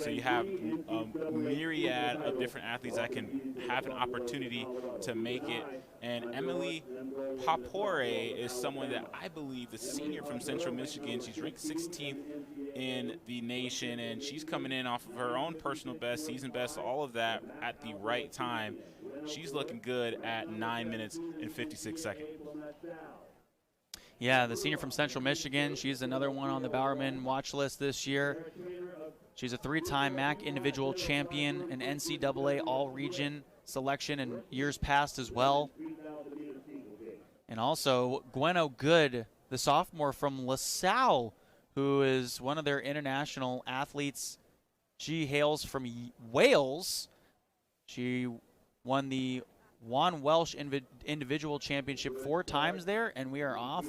So you have a myriad of different athletes that can have an opportunity to make it. And Emily Papore is someone that I believe, the senior from Central Michigan. She's ranked 16th in the nation, and she's coming in off of her own personal best, season best, all of that at the right time. She's looking good at 9 minutes and 56 seconds. Yeah, the senior from Central Michigan. She's another one on the Bowerman watch list this year. She's a 3-time MAC individual champion, an NCAA all-region selection in years past as well. And also Gweno Good, the sophomore from LaSalle, who is one of their international athletes. She hails from Wales. She won the Juan Welsh individual championship 4 times there, and we are off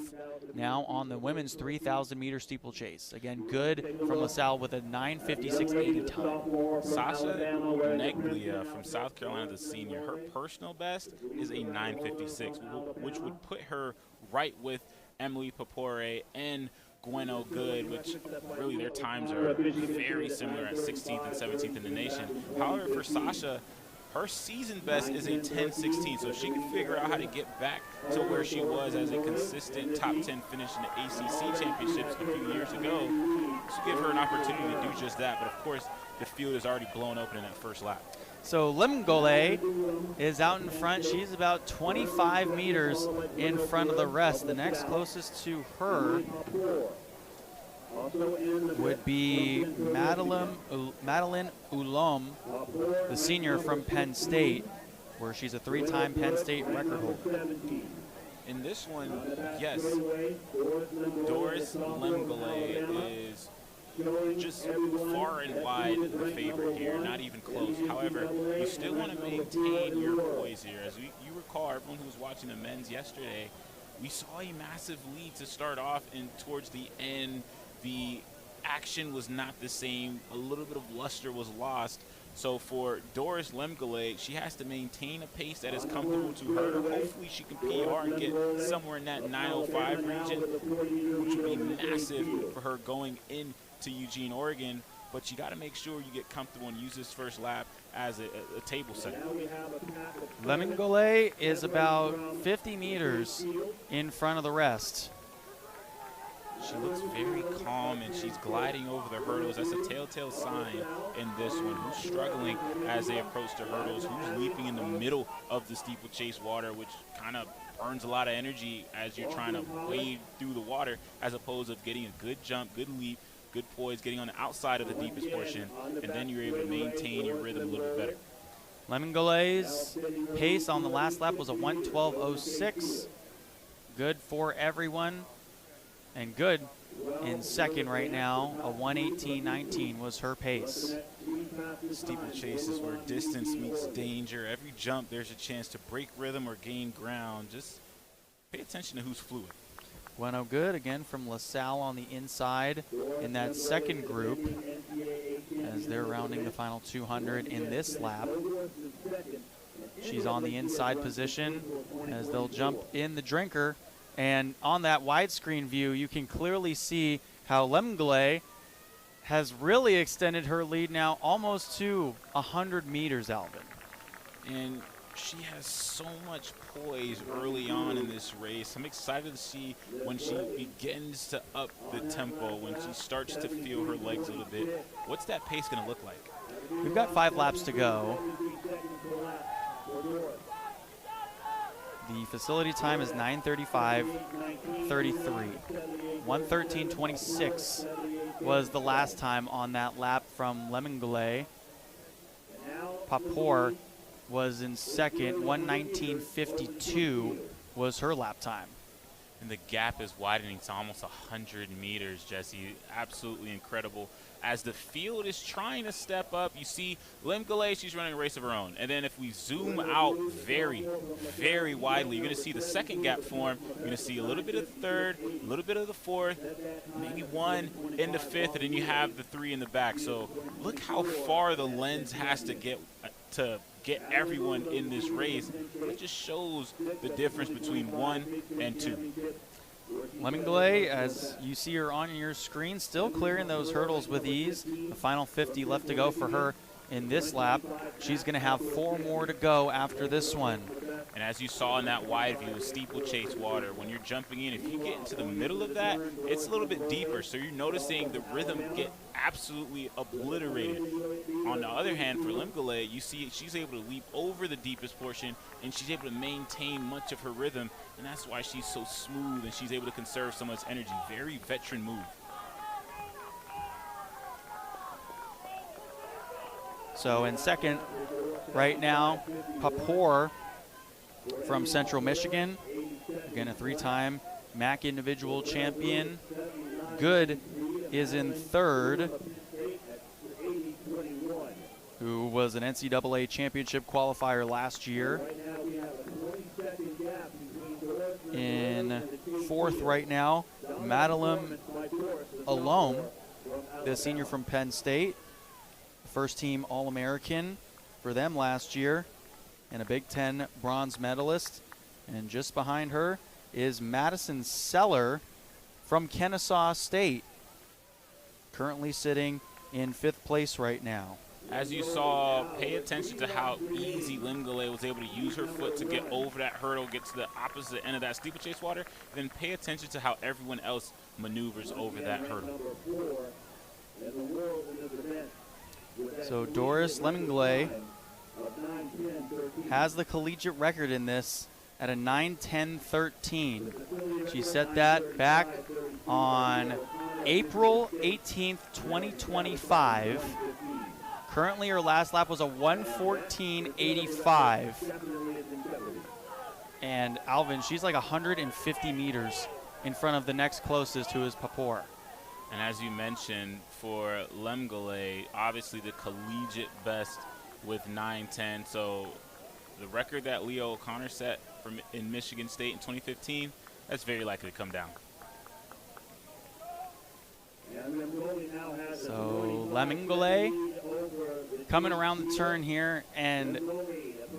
now on the women's 3,000-meter steeplechase. Again, Good from LaSalle with a 9:56.80 time. Sasha Neglia from South Carolina, the senior, her personal best is a 9:56, which would put her right with Emily Papore and Gweno Good, which really their times are very similar at 16th and 17th in the nation. However, for Sasha, her season best is a 10:16, so if she can figure out how to get back to where she was as a consistent top 10 finish in the ACC championships a few years ago, this will give her an opportunity to do just that. But of course, the field is already blown open in that first lap. So Lemngole is out in front. She's about 25 meters in front of the rest. The next closest to her would be Madeline Ulom, the senior from Penn State, where she's a 3-time Penn State record holder. In this one, yes, Doris Lemngole is just far and wide the favorite here, not even close. However, you still want to maintain your poise here. As you recall, everyone who was watching the men's yesterday, we saw a massive lead to start off, and towards the end, the action was not the same. A little bit of luster was lost. So for Doris Lemngole, she has to maintain a pace that is comfortable to her. Hopefully she can PR and get somewhere in that 9:05 region, which would be massive for her going into Eugene, Oregon. But you got to make sure you get comfortable and use this first lap as a table setter. Lemngole is about 50 meters in front of the rest. She looks very calm, and she's gliding over the hurdles. That's a telltale sign in this one. Who's struggling as they approach the hurdles? Who's leaping in the middle of the steeplechase water, which kind of burns a lot of energy as you're trying to wade through the water, as opposed to getting a good jump, good leap, good poise, getting on the outside of the deepest portion, and then you're able to maintain your rhythm a little bit better. Lemongole's pace on the last lap was a 1:12.06. Good for everyone. And Good in second right now, a 1:18.19 was her pace. Steeplechase is where distance meets danger. Every jump, there's a chance to break rhythm or gain ground. Just pay attention to who's fluid. Gweno Good again from LaSalle on the inside in that second group as they're rounding the final 200 in this lap. She's on the inside position as they'll jump in the drinker. And on that widescreen view, you can clearly see how Lemngole has really extended her lead now almost to 100 meters, Alvin. And she has so much poise early on in this race. I'm excited to see when she begins to up the tempo, when she starts to feel her legs a little bit. What's that pace going to look like? We've got 5 laps to go. The facility time is 9:35.33. 1:13.26 was the last time on that lap from Lemngole. Papore was in second. 1:19.52 was her lap time. And the gap is widening to almost 100 meters, Jesse. Absolutely incredible. As the field is trying to step up, you see Lemngole, she's running a race of her own. And then if we zoom out very, very widely, you're going to see the second gap form. You're going to see a little bit of the third, a little bit of the fourth, maybe one in the fifth, and then you have the 3 in the back. So look how far the lens has to get everyone in this race. It just shows the difference between 1 and 2. Lemingole, as you see her on your screen, still clearing those hurdles with ease. The final 50 left to go for her in this lap. She's going to have 4 more to go after this one. And as you saw in that wide view, the steeplechase water, when you're jumping in, if you get into the middle of that, it's a little bit deeper. So you're noticing the rhythm get absolutely obliterated. On the other hand, for Lemngole, you see she's able to leap over the deepest portion, and she's able to maintain much of her rhythm, and that's why she's so smooth and she's able to conserve so much energy. Very veteran move. So in second right now, Papour from Central Michigan. Again, a 3-time MAC individual champion. Good is in third, who was an NCAA championship qualifier last year. In fourth right now, Madeline Alome, the senior from Penn State. First team All-American for them last year, and a Big Ten bronze medalist. And just behind her is Madison Seller from Kennesaw State, currently sitting in 5th place right now. As you saw, pay attention to how easy Lemngole was able to use her foot to get over that hurdle, get to the opposite end of that steeplechase water. Then pay attention to how everyone else maneuvers over that hurdle. So Doris Lemngole has the collegiate record in this at a 9:10:13. She set that back on April 18th, 2025. Currently, her last lap was a 1:14:85. And Alvin, she's like 150 meters in front of the next closest, who is Papour. And as you mentioned, for Lemngole, obviously the collegiate best with 9:10. So the record that Leo O'Connor set in Michigan State in 2015, that's very likely to come down. So Lamingole coming around the turn here, and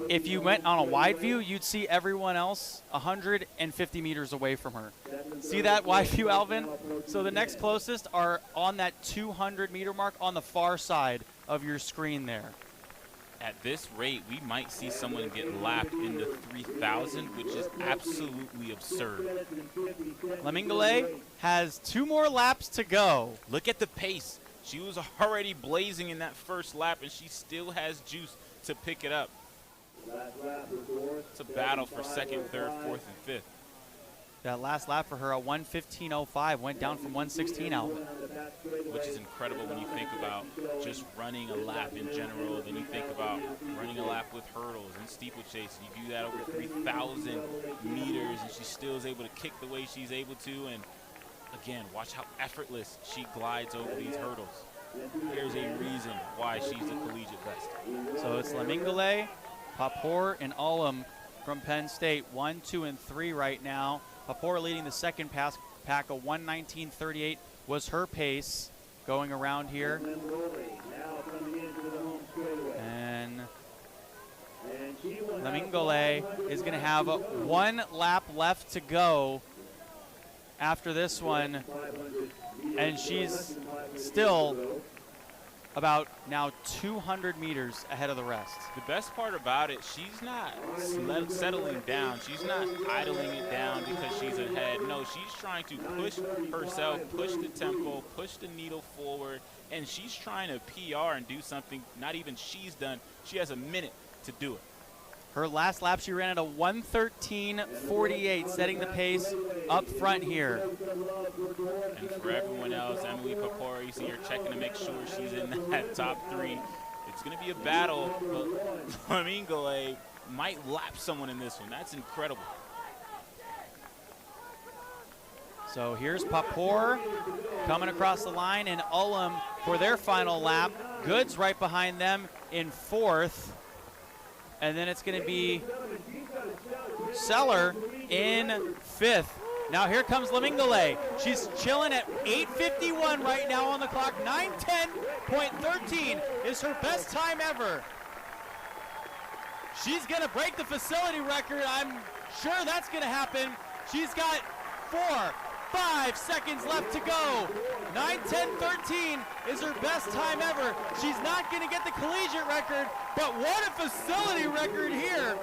if you went on a wide view, you'd see everyone else 150 meters away from her. See that wide view, Alvin? So the next closest are on that 200-meter mark on the far side of your screen there. At this rate, we might see someone get lapped in the 3,000, which is absolutely absurd. Lamingole has 2 more laps to go. Look at the pace. She was already blazing in that first lap, and she still has juice to pick it up. It's a battle for second, third, fourth, and fifth. That last lap for her, a 1:15:05, went down from 1:16, Alvin. Which is incredible when you think about just running a lap in general. Then you think about running a lap with hurdles and steeplechase. You do that over 3,000 meters, and she still is able to kick the way she's able to. And again, watch how effortless she glides over these hurdles. There's a reason why she's the collegiate best. So it's Lemingole, Papour, and Alome from Penn State, 1, 2, and 3 right now. Papour leading the second pack, a 1:19:38 was her pace going around here. And Lemingole is going to have 1 lap left to go after this one, and she's still about now 200 meters ahead of the rest. The best part about it, she's not settling down. She's not idling it down because she's ahead. No, she's trying to push herself, push the tempo, push the needle forward, and she's trying to PR and do something not even she's done. She has a minute to do it. Her last lap, she ran at a 1:13:48, setting the pace up front here. And for everyone else, Emily Papour, you see her checking to make sure she's in that top 3. It's going to be a battle, but Lamingole might lap someone in this one. That's incredible. So here's Papour coming across the line, and Alome for their final lap. Goods right behind them in 4th. And then it's going to be Seller in 5th. Now here comes Lemingole. She's chilling at 8:51 right now on the clock. 9:10.13 is her best time ever. She's going to break the facility record. I'm sure that's going to happen. She's got 4, 5 seconds left to go. 9:10:13 is her best time ever. She's not going to get the collegiate record, but what a facility record here.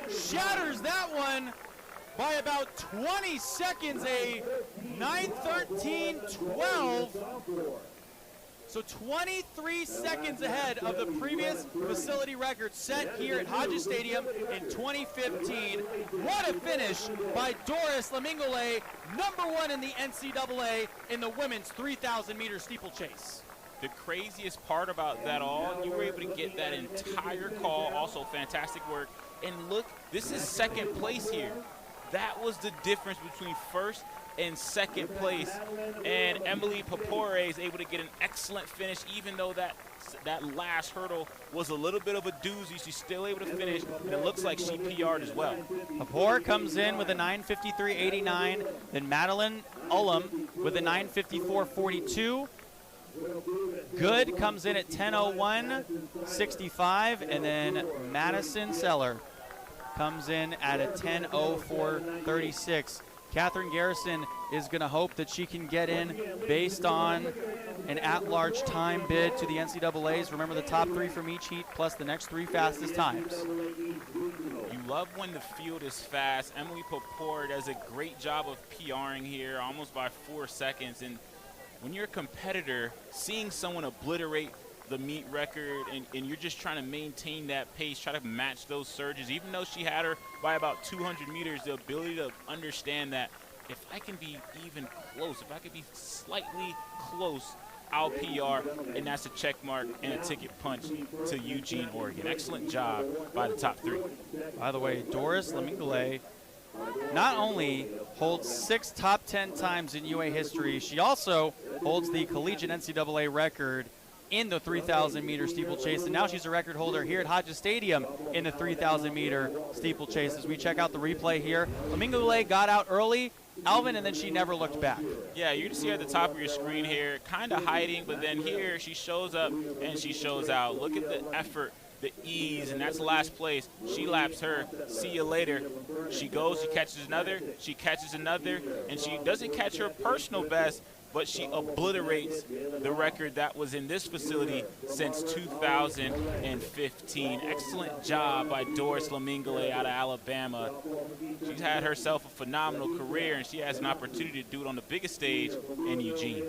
Shatters that one by about 20 seconds, a 9:13:12. So 23 seconds ahead of the previous facility record set here at Hodges Stadium in 2015. What a finish by Doris Lemngole, #1 in the NCAA in the women's 3,000-meter steeplechase. The craziest part about that all, you were able to get that entire call, also fantastic work. And look, this is second place here. That was the difference between first and second place. And Emily Papore is able to get an excellent finish, even though that last hurdle was a little bit of a doozy. She's still able to finish, and it looks like she PR'd as well. Papore comes in with a 9:53:89, then Madeline Ullum with a 9:54:42. Good comes in at 10:01:65, and then Madison Seller comes in at a 10:04:36. Catherine Garrison is going to hope that she can get in based on an at-large time bid to the NCAAs. Remember, the top 3 from each heat plus the next 3 fastest times. You love when the field is fast. Emily Papore does a great job of PRing here, almost by 4 seconds. And when you're a competitor, seeing someone obliterate the meet record and you're just trying to maintain that pace, try to match those surges, even though she had her by about 200 meters, the ability to understand that if I can be even close, if I can be slightly close, I'll PR, and that's a check mark and a ticket punch to Eugene, Oregon. Excellent job by the top 3. By the way, Doris Lemngole not only holds 6 top 10 times in UA history, she also holds the collegiate NCAA record in the 3,000-meter steeplechase, and now she's a record holder here at Hodges Stadium in the 3,000-meter steeplechase. As we check out the replay here, Lamingole got out early, Alvin, and then she never looked back. Yeah, you can see her at the top of your screen here, kind of hiding, but then here she shows up and she shows out. Look at the effort, the ease, and that's last place. She laps her. See you later. She goes, she catches another, and she doesn't catch her personal best, but she obliterates the record that was in this facility since 2015. Excellent job by Doris Lemngole out of Alabama. She's had herself a phenomenal career, and she has an opportunity to do it on the biggest stage in Eugene.